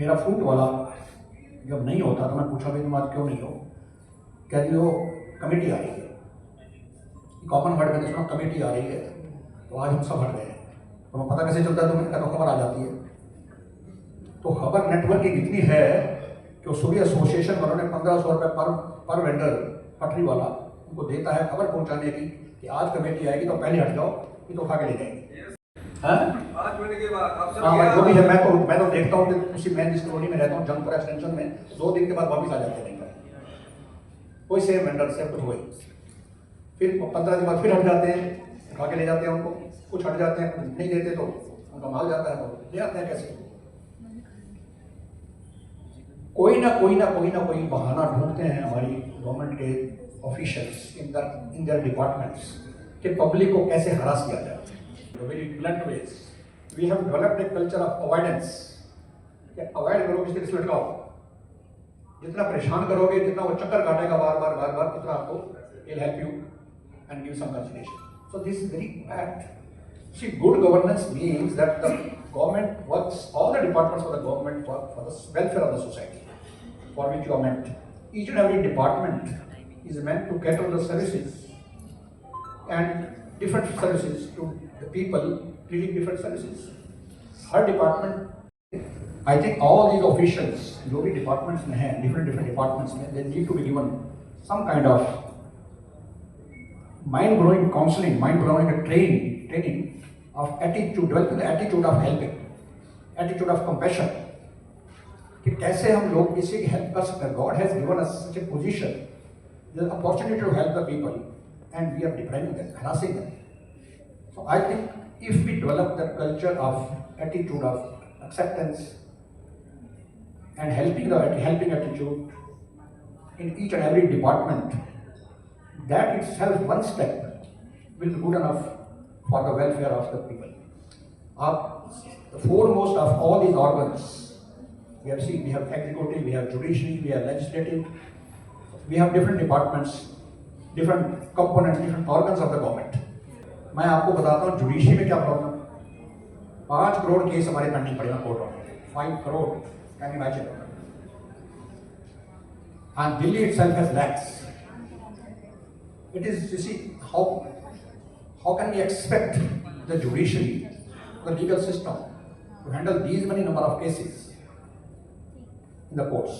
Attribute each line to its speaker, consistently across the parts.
Speaker 1: मेरा फ्रूट वाला जब नहीं होता तो मैं पूछा भी तुम आज क्यों नहीं हो, कह रही हो कमेटी आ रही है। कॉमन वर्ड मैंने सुना कमेटी आ रही है, तो आज हम सब हट गए। तो मैं पता कैसे चलता है तुम्हें, तो खबर आ जाती है। तो खबर नेटवर्किंग इतनी है कि सुबह एसोसिएशन वालों ने 1500 रुपये पर वेंडर पटरी वाला उनको देता है खबर पहुंचाने की कि आज कमेटी आएगी तो पहले हट जाओ, ये तो उठा के ले जाएंगे। हाँ, 5 मिनट के बाद हाँ, जो भी है मैं तो देखता हूँ कि उसी मैं जिस कॉलोनी में रहता हूँ जंगपुर एक्सटेंशन में 2 दिन के बाद वापस आ जाते हैं। कोई सेम वेंडर से कुछ हुए, फिर 15 दिन बाद फिर हट जाते हैं, उठा के ले जाते हैं उनको। कुछ हट जाते हैं, कुछ नहीं देते तो उनका माल जाता है तो ले आते हैं। कैसे कोई ना कोई बहाना ढूंढते हैं हमारी गवर्नमेंट के ऑफिशियल्स इन देयर डिपार्टमेंट्स कि पब्लिक को कैसे हरास किया जाए। Very blunt ways we have developed a culture of avoidance. Avoid करोगे इसके रिजल्ट लटकाओ, जितना परेशान करोगे, जितना वो चक्कर काटेगा बार बार उतना आपको will help you and give some consideration. So this is very bad. See, good governance means that the government works, all the departments of the government work for the welfare of the society, for which you are meant. Each and every department is meant to cater the services and different services to the people needing different services. Her department, I think all these officials, जो भी departments में हैं, different departments में, they need to be given some kind of mind-blowing counseling, mind-blowing training of attitude, developing the attitude of helping, attitude of compassion. कि कैसे हम लोग किसी की हेल्प कर सकते हैं। God has given us such a position, the opportunity to help the people, and we are depriving them, harassing them. So I think if we develop that culture of attitude of acceptance and helping attitude in each and every department, that itself one step will be good enough for the welfare of the people. The foremost of all these organs, we have seen, we have executive, we have judiciary, we have legislative, we have different departments, different components, different organs of the government. मैं आपको बताता हूँ judiciary में क्या problem. 5 crore case हमारे pending पड़े हैं कोर्टों में, 5 crore, can you imagine? And Delhi itself has lakhs. It is, you see, how can we expect the judiciary, the legal system, to handle these many number of cases in the courts?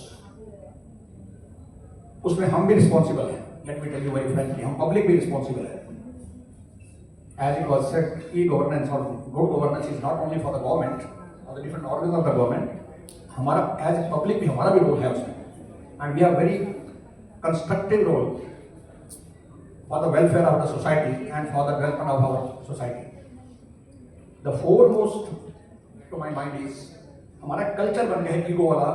Speaker 1: उसमें हम भी responsible हैं। Let me tell you very frankly, हम public भी responsible है। As it was said, e-governance or good governance is not only for the government or the different organs of the government. हमारा as a public भी हमारा भी role है उसमें, and we have very constructive role for the welfare of the society and for the development of our society. The foremost to my mind is हमारा culture बन गया है ईगो वाला,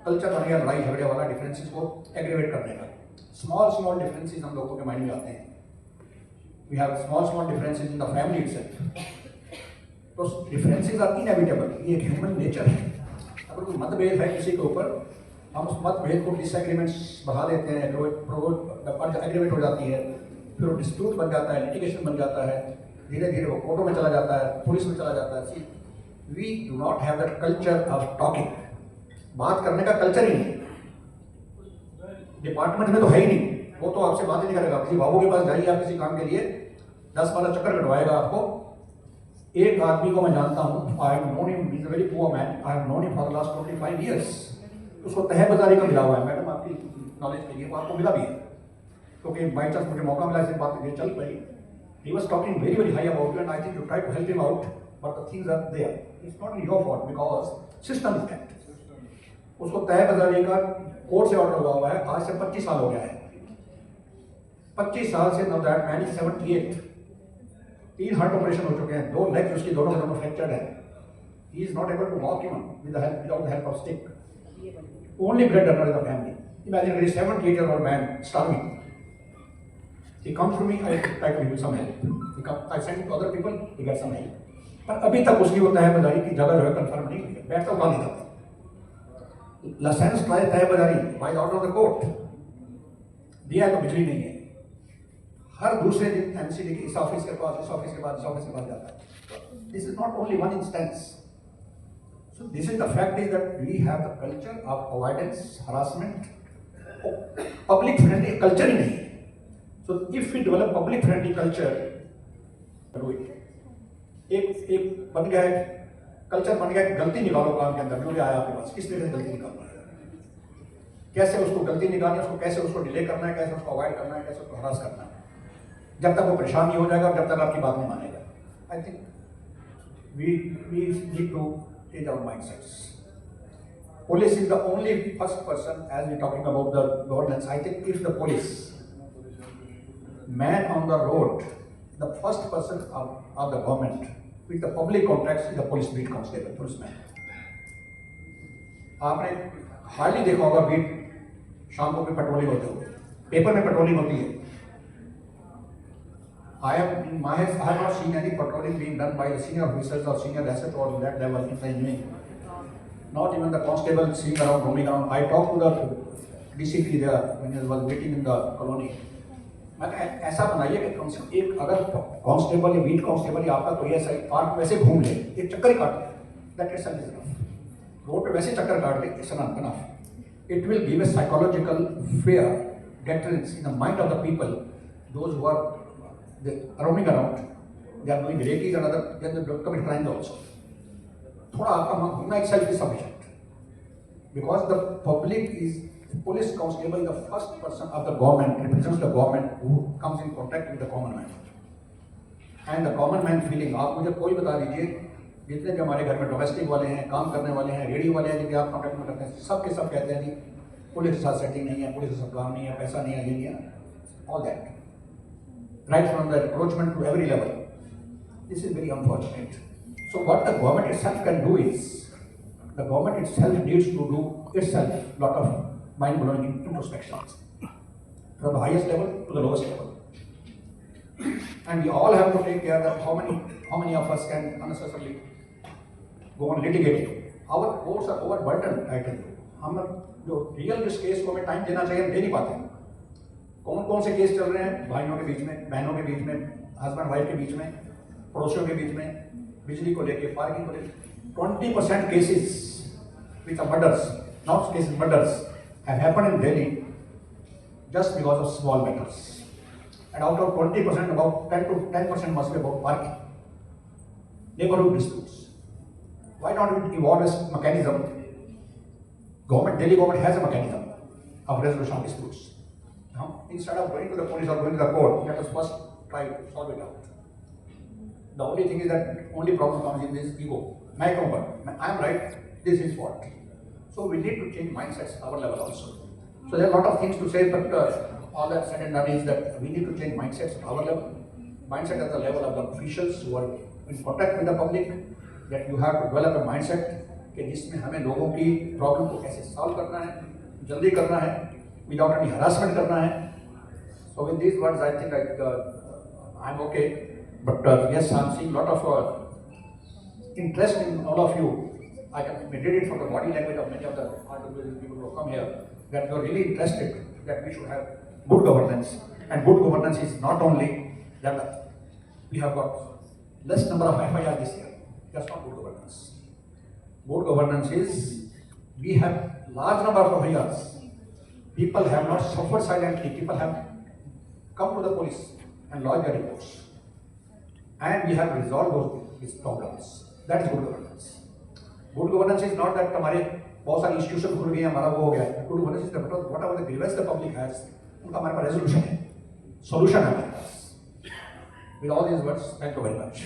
Speaker 1: कल्चर बन गया लड़ाई झगड़े वाला, डिफरेंसेस को एग्रीवेट करने का। स्मॉल डिफरेंसेस हम लोगों के माइंड में आते हैं। We have small differences in the family itself. तो differences are inevitable, ये एक ह्यूमन नेचर है। अगर कोई मतभेद है किसी के ऊपर, हम उस मतभेद को डिसएग्रीमेंट्स बढ़ा देते हैं, एग्रीमेंट हो जाती है, फिर वो डिस्प्यूट बन जाता है, लिटिगेशन बन जाता है, धीरे धीरे वो कोर्टों में चला जाता है, पुलिस में चला जाता है। We do not have that culture of talking. बात करने का कल्चर ही नहीं, डिपार्टमेंट में तो है ही नहीं। वो तो आपसे बात ही नहीं करेगा। किसी बाबू के पास जाइए आप किसी काम के लिए, 10-12 चक्कर कटवाएगा आपको। एक आदमी को मैं जानता हूँ, I have known him, he is a very poor man, I have known him for the last 25 years। उसको तह बाजारी का मिला हुआ है। मैडम आपकी नॉलेज के लिए वो आपको मिला भी है, क्योंकि बाई चांस मुझे मौका मिला इसे बात चल पाई। He was talking very high about you and I think you try to help him out, but the things are there. It's not your fault because system is that. उसको तह बाजारी का कोर्ट से ऑर्डर हुआ है, आज से 25 साल हो गया है। 25 साल से now that man is 78, 3 heart operation हो चुके हैं, 2 लेग्स उसकी दोनों फ्रैक्चर्ड है। He is not able to walk even without the help of stick. Only bread earner in the family. Imagine very 78-year-old man starving. He comes to me, I try to give him some help. I send it to other people, he gets some help. पर अभी तक उसकी वो तह बाजारी की जगह जो है कंफर्म नहीं हुई है। बैठता उठा नहीं जाता। लाइसेंस ट्राई तह बाजारी by order of the court दिया है तो बिजली नहीं है। हर दूसरे दिन एमसीडी के इस ऑफिस के पास, इस ऑफिस के बाद, इस ऑफिस के बाद जाता है। This is not only one instance. So this is the fact is that we have the culture of avoidance, harassment, public friendly culture ही नहीं है. So if we develop public friendly culture, do it. एक बन गया है culture, बन गया गलती निकालो काम के अंदर, जो भी आया आपके पास किस तरह से गलती निकालना है, कैसे उसको गलती निकालनी है, उसको कैसे उसको डिले करना है, कैसे उसको अवॉइड करना है, कैसे उसको हरास करना है, जब तक वो परेशान नहीं हो जाएगा और जब तक आपकी बात नहीं मानेगा. I think we need to change our mindsets. Police is the only first person, as we're talking about the governance. I think if the police man on the road, the first person of the government with the public contracts is the police beat constable, policeman. आपने hardly देखा होगा beat शाम को patrolling होते हुए, paper में patrolling होती है. I have not seen any patrolling being done by the senior officers or senior asset or that level in the evening. Not even the constable seeing around, roaming around. I talked to the DCP there when he was waiting in the colony. मैं ऐसा बनाइए कि कम से कम एक अगर constable या beat constable या आपका कोई ऐसा पार्क वैसे घूम ले, एक चक्कर ही काट ले, that itself is enough. Road पे वैसे चक्कर काट ले, it's enough. It will give a psychological fear, deterrence in the mind of the people, those who are roaming around, they are doing rapies and other, then they commit crimes also. थोड़ा आपका मन घूमना itself is sufficient, because the public is, police constable is the first person of the government, represents the government, who comes in contact with the common man. And the common man feeling, आप मुझे कोई बता दीजिए, जितने भी हमारे घर में डोमेस्टिक वाले हैं, काम करने वाले हैं, रेडी वाले हैं, जिनके आप कॉन्टेक्ट में करते हैं, सब के सब कहते हैं जी पुलिस के साथ सेटिंग नहीं है, पुलिस के साथ काम नहीं है, पैसा नहीं है, ये नहीं है, all that. Right from the encroachment to every level. This is very unfortunate. So what the government itself can do is, the government itself needs to do itself lot of mind-blowing introspections, from the highest level to the lowest level. And we all have to take care that how many of us can unnecessarily go on litigating. Our courts are overburdened, I tell you. हम जो real जिस case को हमें time देना चाहिए, हम दे नहीं पाते. कौन कौन से केस चल रहे हैं भाइयों के बीच में, बहनों के बीच में, हस्बैंड वाइफ के बीच में, पड़ोसियों के बीच में, बिजली को लेके, पार्किंग को लेके. 20% cases with the murders, not cases murders, have happened in Delhi just because of small matters. And out of 20%, about 10% must be about parking, neighborhood disputes. Why not we evolve a mechanism? Delhi government has a mechanism of resolution of disputes. Instead of going to the police or going to the court, let us first try to solve it out. The only thing is that only problem comes in this ego. I am right, this is fault. So we need to change mindsets at our level also. So there are a lot of things to say, but all that said and done is that we need to change mindsets at our level. Mindset at the level of the officials who are in contact with the public, that you have to develop a mindset कि जिसमें हमें लोगों की problem को कैसे solve करना है, जल्दी करना है, without any harassment करना है. So with these words, I think I'm okay. But yes, I'm seeing a lot of interest in all of you. I can meditate from the body language of many of the people who come here, that you are really interested that we should have good governance. And good governance is not only that we have got less number of FIR this year. That's not good governance. Good governance is we have large number of FIRs. People have not suffered silently. People have come to the police and lodged their reports. And we have resolved these problems. That is good governance. Good governance is not that हमारे बहुत सारी institution खुल गई हैं, हमारा वो हो गया है. Good governance is that whatever the grievance the public has, उनका हमारे पास resolution है, solution है हमारे पास. With all these words, thank you very much.